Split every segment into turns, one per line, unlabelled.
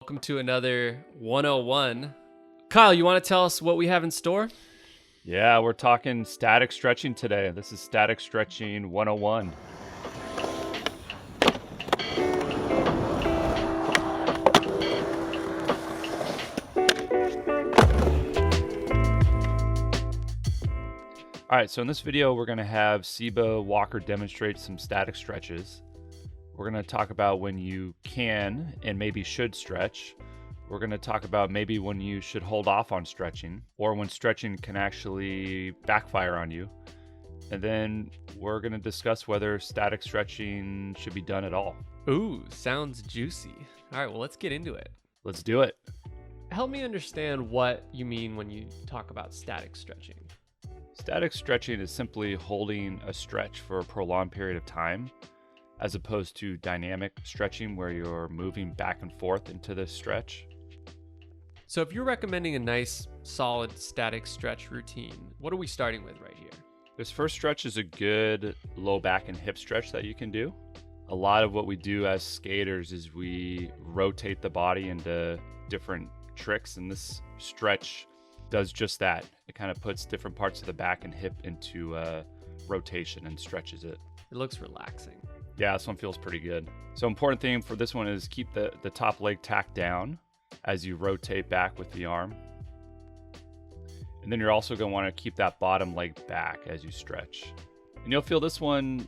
Welcome to another 101. Kyle, you want to tell us what we have in store?
Yeah, we're talking static stretching today. This is Static Stretching 101. All right, so in this video, we're going to have Seba Walker demonstrate some static stretches. We're going to talk about when you can and maybe should stretch. We're going to talk about maybe when you should hold off on stretching or when stretching can actually backfire on you. And then we're going to discuss whether static stretching should be done at all.
Ooh, sounds juicy. All right, well, let's get into it.
Let's do it.
Help me understand what you mean when you talk about static stretching.
Static stretching is simply holding a stretch for a prolonged period of time, as opposed to dynamic stretching where you're moving back and forth into this stretch.
So if you're recommending a nice, solid static stretch routine, what are we starting with right here?
This first stretch is a good low back and hip stretch that you can do. A lot of what we do as skaters is we rotate the body into different tricks, and this stretch does just that. It kind of puts different parts of the back and hip into rotation and stretches it.
It looks relaxing.
Yeah, this one feels pretty good. So important thing for this one is keep the top leg tacked down as you rotate back with the arm. And then you're also going to want to keep that bottom leg back as you stretch. And you'll feel this one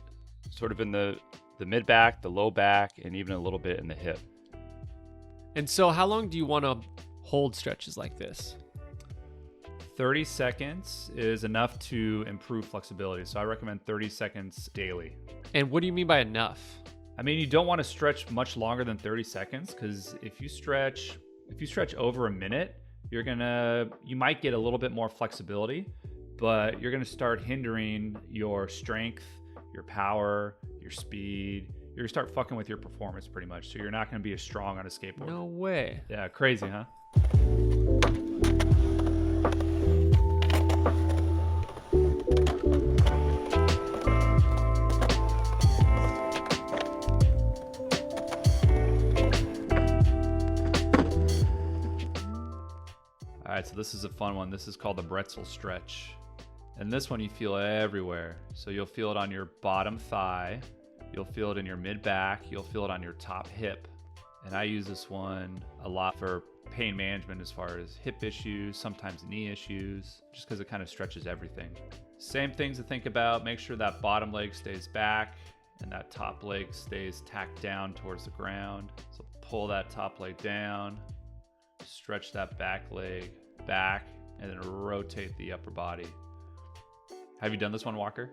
sort of in the mid back, the low back, and even a little bit in the hip.
And so how long do you want to hold stretches like this?
30 seconds is enough to improve flexibility. So I recommend 30 seconds daily.
And what do you mean by enough?
I mean, you don't want to stretch much longer than 30 seconds because if you stretch over a minute, you might get a little bit more flexibility, but you're going to start hindering your strength, your power, your speed. You're going to start fucking with your performance pretty much. So you're not going to be as strong on a skateboard.
No way.
Yeah, crazy, huh? All right, so this is a fun one. This is called the pretzel stretch. And this one you feel everywhere. So you'll feel it on your bottom thigh. You'll feel it in your mid back. You'll feel it on your top hip. And I use this one a lot for pain management as far as hip issues, sometimes knee issues, just because it kind of stretches everything. Same things to think about. Make sure that bottom leg stays back and that top leg stays tacked down towards the ground. So pull that top leg down, stretch that back leg back, and then rotate the upper body. Have you done this one, Walker?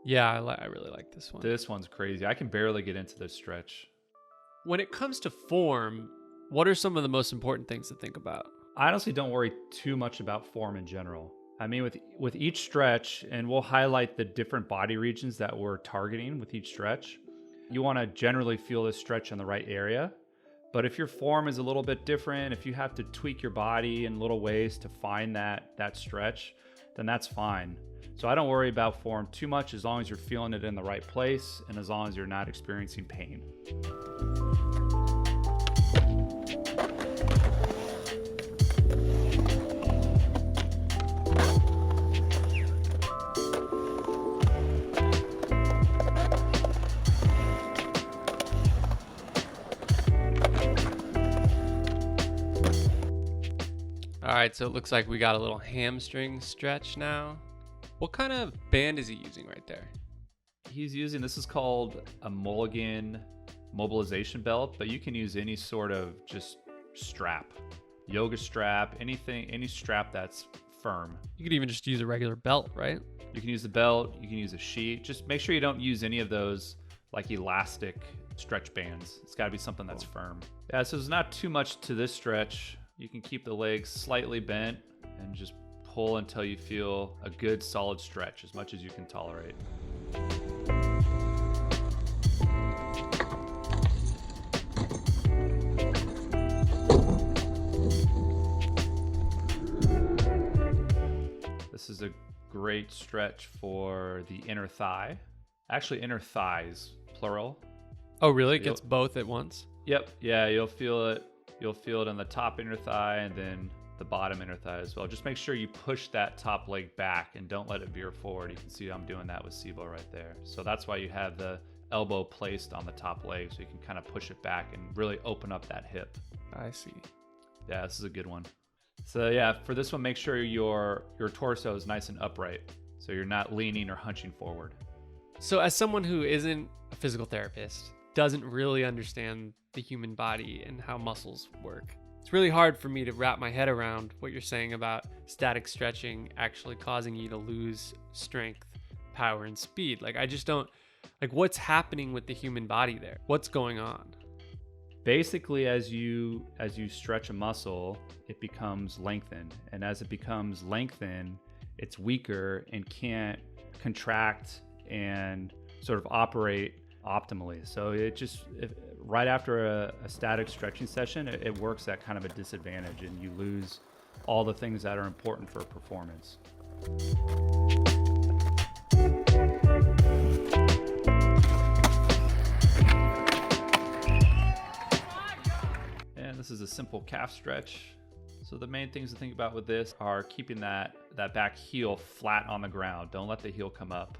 Yeah, I really like this one.
This one's crazy. I can barely get into this stretch.
When it comes to form, what are some of the most important things to think about?
I honestly don't worry too much about form in general. I mean, with each stretch, and we'll highlight the different body regions that we're targeting with each stretch, you want to generally feel this stretch in the right area. But if your form is a little bit different, if you have to tweak your body in little ways to find that stretch, then that's fine. So I don't worry about form too much as long as you're feeling it in the right place and as long as you're not experiencing pain.
All right, so it looks like we got a little hamstring stretch now. What kind of band is he using right there?
He's using, this is called a mulligan mobilization belt, but you can use any sort of just strap, yoga strap, anything, any strap that's firm.
You could even just use a regular belt, right?
You can use the belt, you can use a sheet. Just make sure you don't use any of those like elastic stretch bands. It's got to be something that's firm. Yeah, so there's not too much to this stretch. You can keep the legs slightly bent and just pull until you feel a good solid stretch, as much as you can tolerate. This is a great stretch for the inner thigh. Actually, inner thighs, plural.
Oh, really? It gets both at once?
Yep. Yeah, you'll feel it You'll feel it in the top inner thigh and then the bottom inner thigh as well. Just make sure you push that top leg back and don't let it veer forward. You can see I'm doing that with SIBO right there. So that's why you have the elbow placed on the top leg, so you can kind of push it back and really open up that hip.
I see.
Yeah, this is a good one. So yeah, for this one, make sure your torso is nice and upright, so you're not leaning or hunching forward.
So as someone who isn't a physical therapist, doesn't really understand the human body and how muscles work, it's really hard for me to wrap my head around what you're saying about static stretching actually causing you to lose strength, power, and speed. Like, I just don't, like, what's happening with the human body there? What's going on?
Basically, as you stretch a muscle, it becomes lengthened. And as it becomes lengthened, it's weaker and can't contract and sort of operate optimally. So right after a static stretching session, it works at kind of a disadvantage, and you lose all the things that are important for performance. And this is a simple calf stretch. So the main things to think about with this are keeping that back heel flat on the ground. Don't let the heel come up.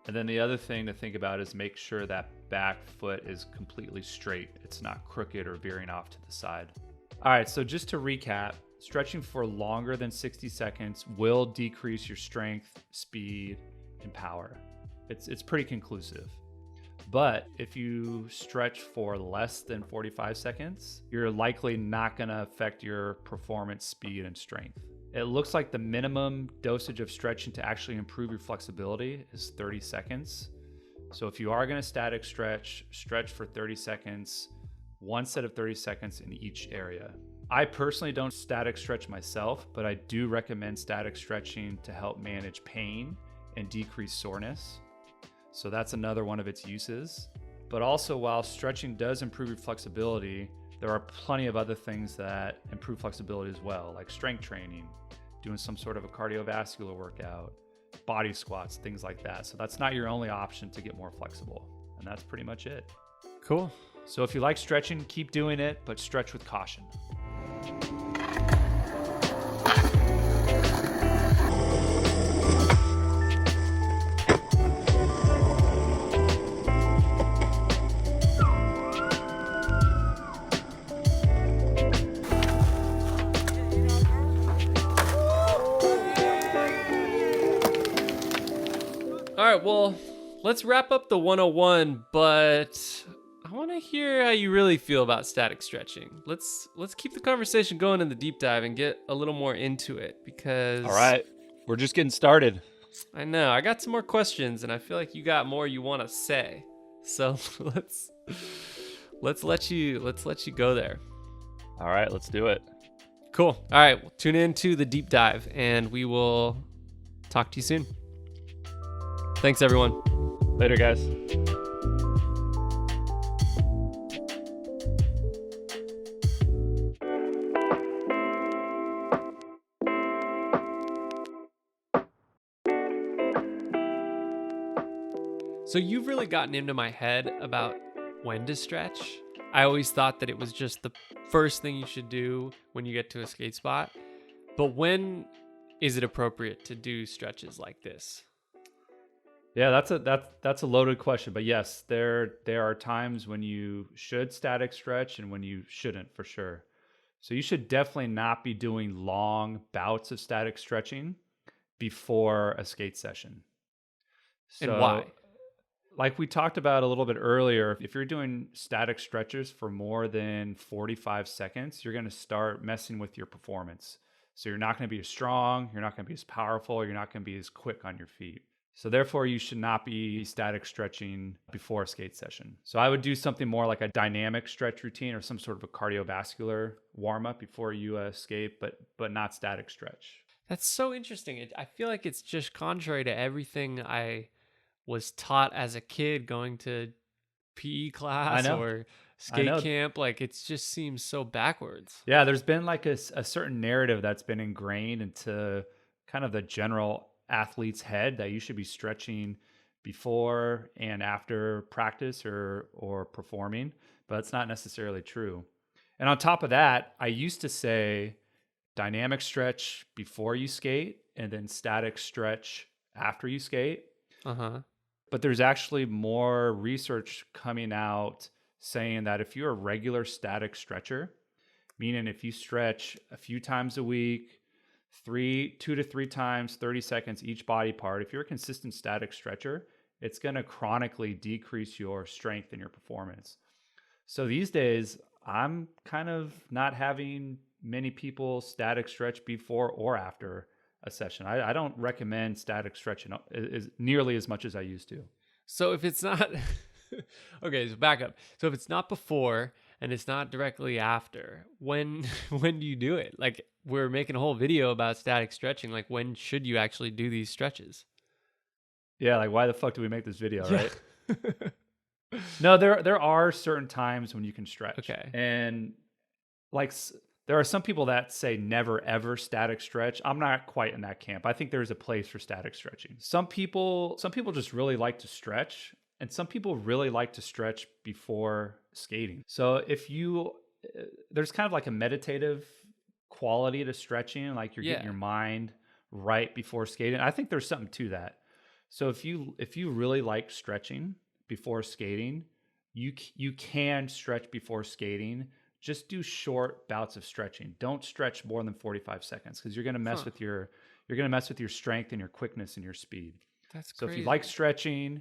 And then the other thing to think about is make sure that back foot is completely straight. It's not crooked or veering off to the side. All right, so just to recap, stretching for longer than 60 seconds will decrease your strength, speed, and power. It's pretty conclusive. But if you stretch for less than 45 seconds, you're likely not going to affect your performance, speed, and strength. It looks like the minimum dosage of stretching to actually improve your flexibility is 30 seconds. So if you are going to static stretch for 30 seconds, one set of 30 seconds in each area. I personally don't static stretch myself, but I do recommend static stretching to help manage pain and decrease soreness. So that's another one of its uses. But also, while stretching does improve your flexibility, there are plenty of other things that improve flexibility as well, like strength training, doing some sort of a cardiovascular workout, body squats, things like that. So that's not your only option to get more flexible. And that's pretty much it.
Cool.
So if you like stretching, keep doing it, but stretch with caution.
All right, well, let's wrap up the 101, but I want to hear how you really feel about static stretching. Let's keep the conversation going in the deep dive and get a little more into it, because
All right, we're just getting started.
I know I got some more questions, and I feel like you got more you want to say. So let's let you go there.
All right, let's do it.
Cool. All right, well, tune in to the deep dive, and we will talk to you soon. Thanks, everyone.
Later, guys.
So you've really gotten into my head about when to stretch. I always thought that it was just the first thing you should do when you get to a skate spot. But when is it appropriate to do stretches like this?
Yeah, that's a loaded question, but yes, there are times when you should static stretch and when you shouldn't, for sure. So you should definitely not be doing long bouts of static stretching before a skate session. So,
And why?
like we talked about a little bit earlier, if you're doing static stretches for more than 45 seconds, you're going to start messing with your performance. So you're not going to be as strong, you're not going to be as powerful, you're not going to be as quick on your feet. So therefore, you should not be static stretching before a skate session. So I would do something more like a dynamic stretch routine or some sort of a cardiovascular warm-up before you skate, but not static stretch.
That's so interesting. I feel like it's just contrary to everything I was taught as a kid going to PE class or skate camp. Like, it just seems so backwards.
Yeah, there's been like a certain narrative that's been ingrained into kind of the general athlete's head that you should be stretching before and after practice or performing, but it's not necessarily true. And on top of that, I used to say dynamic stretch before you skate and then static stretch after you skate.
Uh-huh.
But there's actually more research coming out saying that if you're a regular static stretcher, meaning if you stretch a few times a week, 2 to 3 times, 30 seconds each body part, if you're a consistent static stretcher, it's going to chronically decrease your strength and your performance. So these days, I'm kind of not having many people static stretch before or after a session. I don't recommend static stretching nearly as much as I used to.
So if it's not okay, so back up. So if it's not before and it's not directly after, when when do you do it? Like, we're making a whole video about static stretching. Like, when should you actually do these stretches?
Yeah, like why the fuck do we make this video,
Yeah.
right? No, there are certain times when you can stretch.
Okay.
And like there are some people that say never ever static stretch. I'm not quite in that camp. I think there's a place for static stretching. Some people just really like to stretch, and some people really like to stretch before skating. So if you there's kind of like a meditative quality to stretching, like you're getting your mind right before skating. I think there's something to that. So if you really like stretching before skating, you can stretch before skating. Just do short bouts of stretching. Don't stretch more than 45 seconds because you're going to mess with your strength and your quickness and your speed.
That's
so
crazy.
If you like stretching,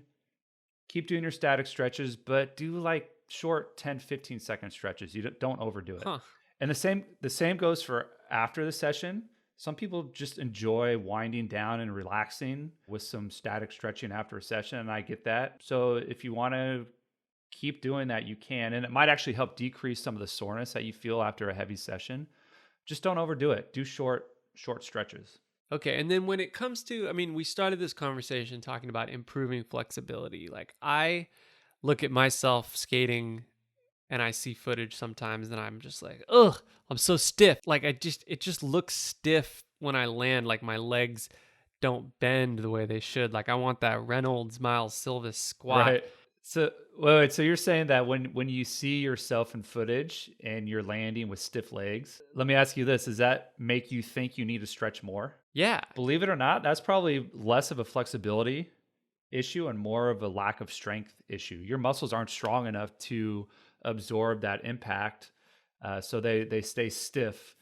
keep doing your static stretches, but do like short 10, 15 second stretches. You don't overdo it.
Huh.
And the same goes for after the session. Some people just enjoy winding down and relaxing with some static stretching after a session, and I get that. So if you want to keep doing that, you can, and it might actually help decrease some of the soreness that you feel after a heavy session. Just don't overdo it. Do short stretches.
Okay, and then when it comes to, I mean, we started this conversation talking about improving flexibility. Like, I look at myself skating and I see footage sometimes and I'm just like, ugh, I'm so stiff. Like, it just looks stiff when I land. Like, my legs don't bend the way they should. Like, I want that Reynolds Miles Silvis squat.
Right. So wait, so you're saying that when you see yourself in footage and you're landing with stiff legs, let me ask you this, does that make you think you need to stretch more?
Yeah.
Believe it or not, that's probably less of a flexibility issue and more of a lack of strength issue. Your muscles aren't strong enough to absorb that impact, so they stay stiff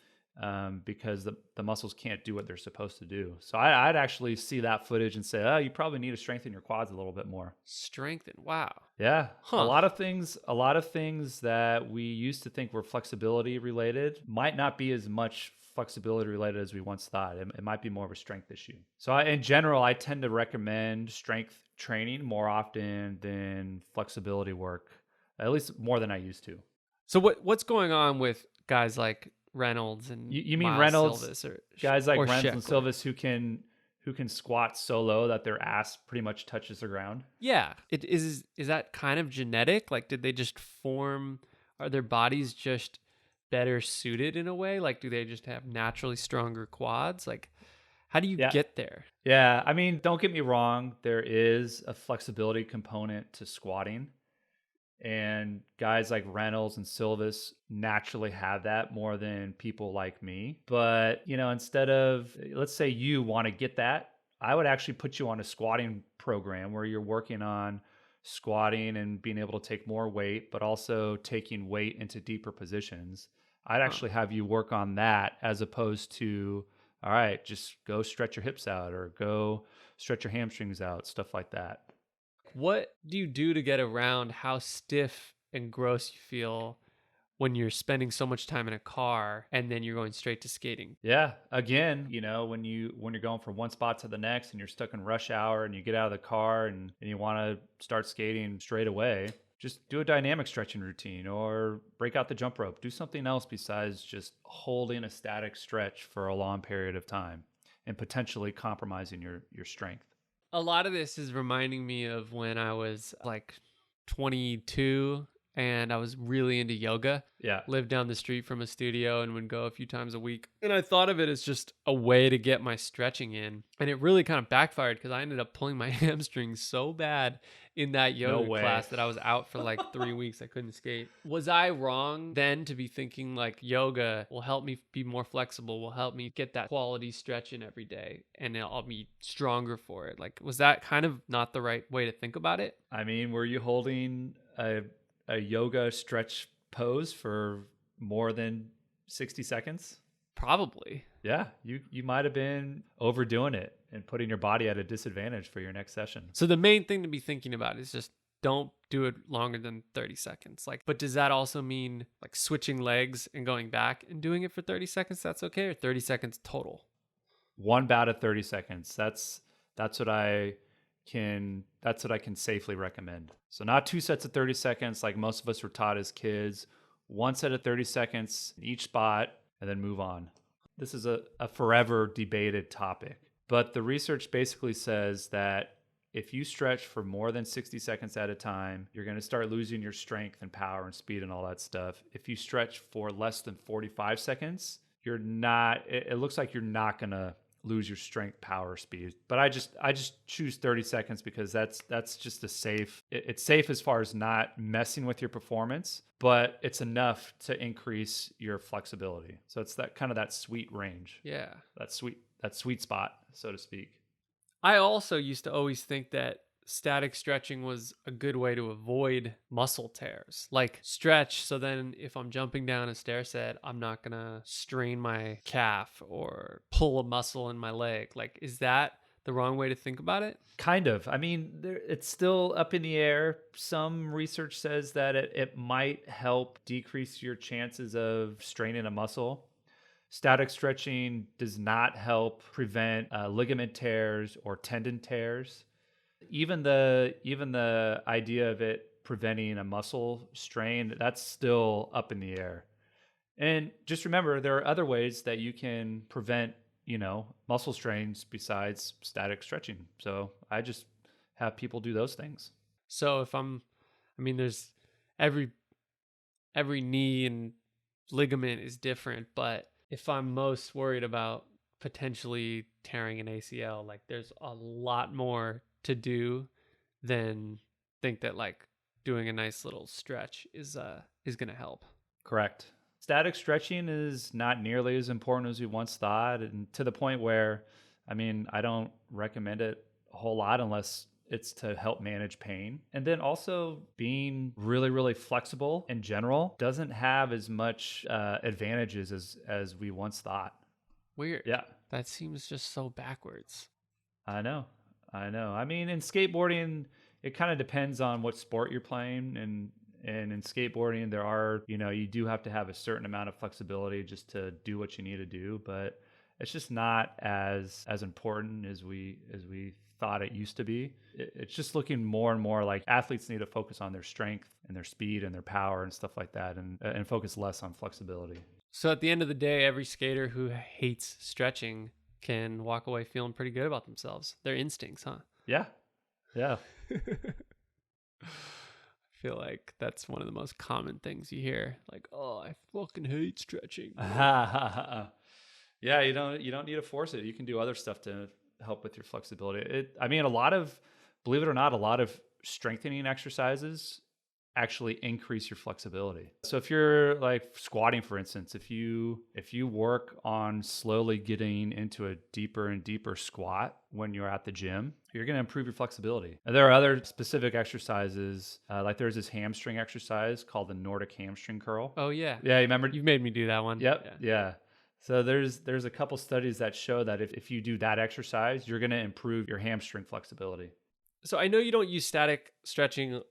because the muscles can't do what they're supposed to do. So I'd actually see that footage and say, oh, you probably need to strengthen your quads a little bit more.
Strengthen. Wow.
Yeah.
Huh.
A lot of things that we used to think were flexibility related might not be as much flexibility related as we once thought. It might be more of a strength issue. So in general, I tend to recommend strength training more often than flexibility work, at least more than I used to.
So what's going on with guys like Reynolds and
you mean
Miles
Reynolds,
Silvis
guys like
or
Reynolds and
Sheckler?
Silvis who can squat so low that their ass pretty much touches the ground?
Yeah. It is that kind of genetic? Like, did they just form, are their bodies just better suited in a way? Like, do they just have naturally stronger quads? Like, how do you get there?
Yeah, I mean, don't get me wrong, there is a flexibility component to squatting. And guys like Reynolds and Silvis naturally have that more than people like me. But, instead of, let's say you want to get that, I would actually put you on a squatting program where you're working on squatting and being able to take more weight, but also taking weight into deeper positions. I'd actually have you work on that as opposed to, all right, just go stretch your hips out or go stretch your hamstrings out, stuff like that.
What do you do to get around how stiff and gross you feel when you're spending so much time in a car and then you're going straight to skating?
Yeah, again, when you're going from one spot to the next and you're stuck in rush hour and you get out of the car and you want to start skating straight away, just do a dynamic stretching routine or break out the jump rope. Do something else besides just holding a static stretch for a long period of time and potentially compromising your strength.
A lot of this is reminding me of when I was like 22 and I was really into yoga.
Yeah.
Lived down the street from a studio and would go a few times a week. And I thought of it as just a way to get my stretching in. And it really kind of backfired because I ended up pulling my hamstrings so bad in that yoga
way.
class that I was out for like 3 weeks. I couldn't skate. Was I wrong then to be thinking like yoga will help me be more flexible, will help me get that quality stretch in every day, and I'll be stronger for it? Like, was that kind of not the right way to think about it?
I mean, were you holding a yoga stretch pose for more than 60 seconds?
Probably.
Yeah, you might have been overdoing it and putting your body at a disadvantage for your next session.
So the main thing to be thinking about is just don't do it longer than 30 seconds. Like, but does that also mean like switching legs and going back and doing it for 30 seconds? That's okay, or 30 seconds total?
One bout of 30 seconds. That's what I can safely recommend. So not 2 sets of 30 seconds like most of us were taught as kids. One set of 30 seconds in each spot and then move on. This is a forever debated topic, but the research basically says that if you stretch for more than 60 seconds at a time, you're going to start losing your strength and power and speed and all that stuff. If you stretch for less than 45 seconds, it looks like you're not going to lose your strength, power, speed. But I just choose 30 seconds because that's just it's safe as far as not messing with your performance, but it's enough to increase your flexibility. So it's that sweet range.
Yeah.
That sweet spot, so to speak.
I also used to always think that static stretching was a good way to avoid muscle tears. Like stretch, so then if I'm jumping down a stair set, I'm not gonna strain my calf or pull a muscle in my leg. Like, is that the wrong way to think about it?
Kind of. I mean, it's still up in the air. Some research says that it might help decrease your chances of straining a muscle. Static stretching does not help prevent ligament tears or tendon tears. Even the idea of it preventing a muscle strain, that's still up in the air. And just remember, there are other ways that you can prevent, muscle strains besides static stretching. So I just have people do those things.
So if there's every knee and ligament is different, but if I'm most worried about potentially tearing an ACL, like there's a lot more to do than think that like doing a nice little stretch is going to help.
Correct. Static stretching is not nearly as important as we once thought, and to the point where, I don't recommend it a whole lot unless it's to help manage pain. And then also being really, really flexible in general doesn't have as much advantages as we once thought.
Weird.
Yeah.
That seems just so backwards.
I know. I mean, in skateboarding, it kind of depends on what sport you're playing. And in skateboarding, there are, you do have to have a certain amount of flexibility just to do what you need to do. But it's just not as important as we thought it used to be. It's just looking more and more like athletes need to focus on their strength and their speed and their power and stuff like that, and focus less on flexibility.
So at the end of the day, every skater who hates stretching can walk away feeling pretty good about themselves. Their instincts, huh?
Yeah.
I feel like that's one of the most common things you hear. Like, oh, I fucking hate stretching.
Yeah, you don't need to force it. You can do other stuff to help with your flexibility. Believe it or not, a lot of strengthening exercises actually increase your flexibility. So if you're like squatting, for instance, if you work on slowly getting into a deeper and deeper squat when you're at the gym, you're going to improve your flexibility. And there are other specific exercises, like there's this hamstring exercise called the Nordic hamstring curl.
Oh yeah.
Yeah, you remember?
You've made me do that one.
Yep. Yeah. So there's a couple studies that show that if you do that exercise, you're going to improve your hamstring flexibility.
So I know you don't use static stretching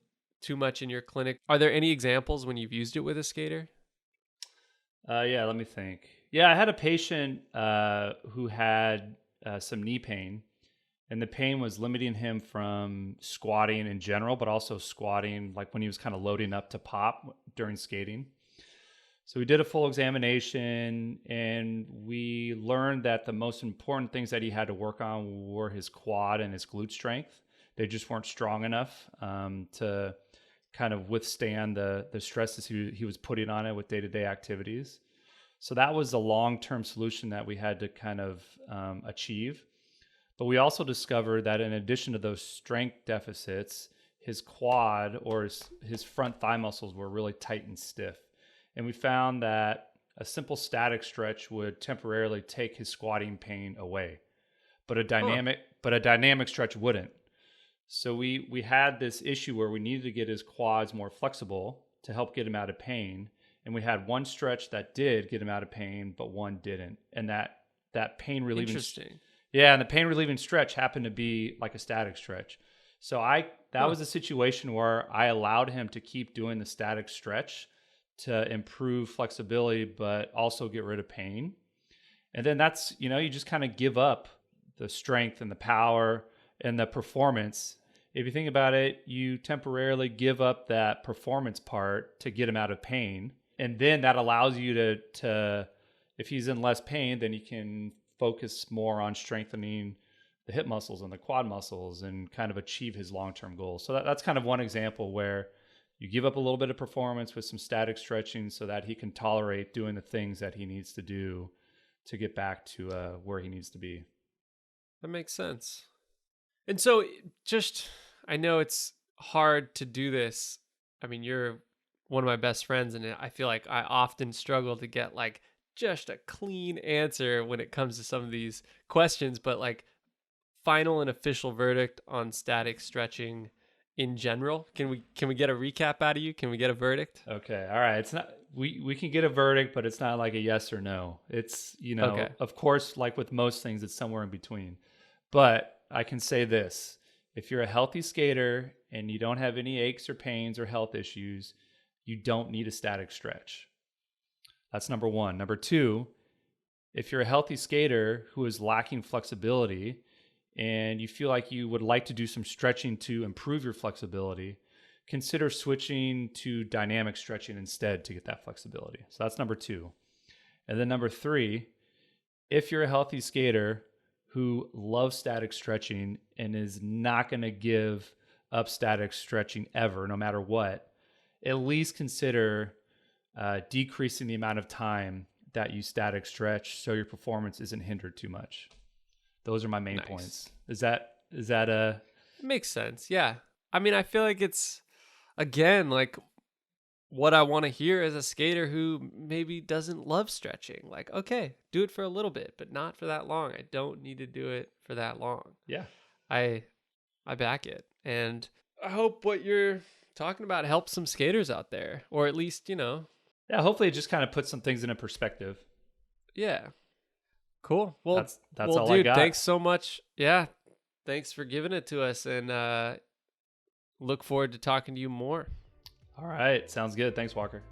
too much in your clinic. Are there any examples when you've used it with a skater?
Yeah, let me think. Yeah, I had a patient who had some knee pain, and the pain was limiting him from squatting in general, but also squatting like when he was kind of loading up to pop during skating. So we did a full examination, and we learned that the most important things that he had to work on were his quad and his glute strength. They just weren't strong enough to
kind of withstand the stresses he was putting on it with day-to-day activities. So that was a long-term solution that we had to kind of achieve. But we also discovered that in addition to those strength deficits, his quad or his front thigh muscles were really tight and stiff. And we found that a simple static stretch would temporarily take his squatting pain away, but a dynamic stretch wouldn't. So we had this issue where we needed to get his quads more flexible to help get him out of pain. And we had one stretch that did get him out of pain, but one didn't. And that pain relieving.
Interesting.
Yeah, and the pain relieving stretch happened to be like a static stretch. So that was a situation where I allowed him to keep doing the static stretch to improve flexibility, but also get rid of pain. And then that's, you just kind of give up the strength and the power and the performance. If you think about it, you temporarily give up that performance part to get him out of pain. And then that allows you to if he's in less pain, then you can focus more on strengthening the hip muscles and the quad muscles and kind of achieve his long-term goals. So that's kind of one example where you give up a little bit of performance with some static stretching so that he can tolerate doing the things that he needs to do to get back to where he needs to be.
That makes sense. And so I know it's hard to do this. I mean, you're one of my best friends, and I feel like I often struggle to get like just a clean answer when it comes to some of these questions, but like final and official verdict on static stretching in general. Can we get a recap out of you? Can we get a verdict?
Okay. All right. It's not, we can get a verdict, but it's not like a yes or no. It's,
Okay.
Of course, like with most things, it's somewhere in between. But I can say this, if you're a healthy skater and you don't have any aches or pains or health issues, you don't need a static stretch. That's number one. Number two, if you're a healthy skater who is lacking flexibility and you feel like you would like to do some stretching to improve your flexibility, consider switching to dynamic stretching instead to get that flexibility. So that's number two. And then number three, if you're a healthy skater who loves static stretching and is not going to give up static stretching ever, no matter what, at least consider decreasing the amount of time that you static stretch so your performance isn't hindered too much. Those are my main points. Is that a...
It makes sense. Yeah. I mean, I feel like it's, again, like what I want to hear as a skater who maybe doesn't love stretching. Like, okay, do it for a little bit, but not for that long. I don't need to do it for that long.
Yeah.
I back it. And I hope what you're talking about helps some skaters out there, or at least,
Yeah, hopefully it just kind of puts some things into perspective.
Yeah. Cool. Well,
that's
well,
all
dude,
I got.
Thanks so much. Yeah. Thanks for giving it to us, and look forward to talking to you more.
All right. Sounds good. Thanks, Walker.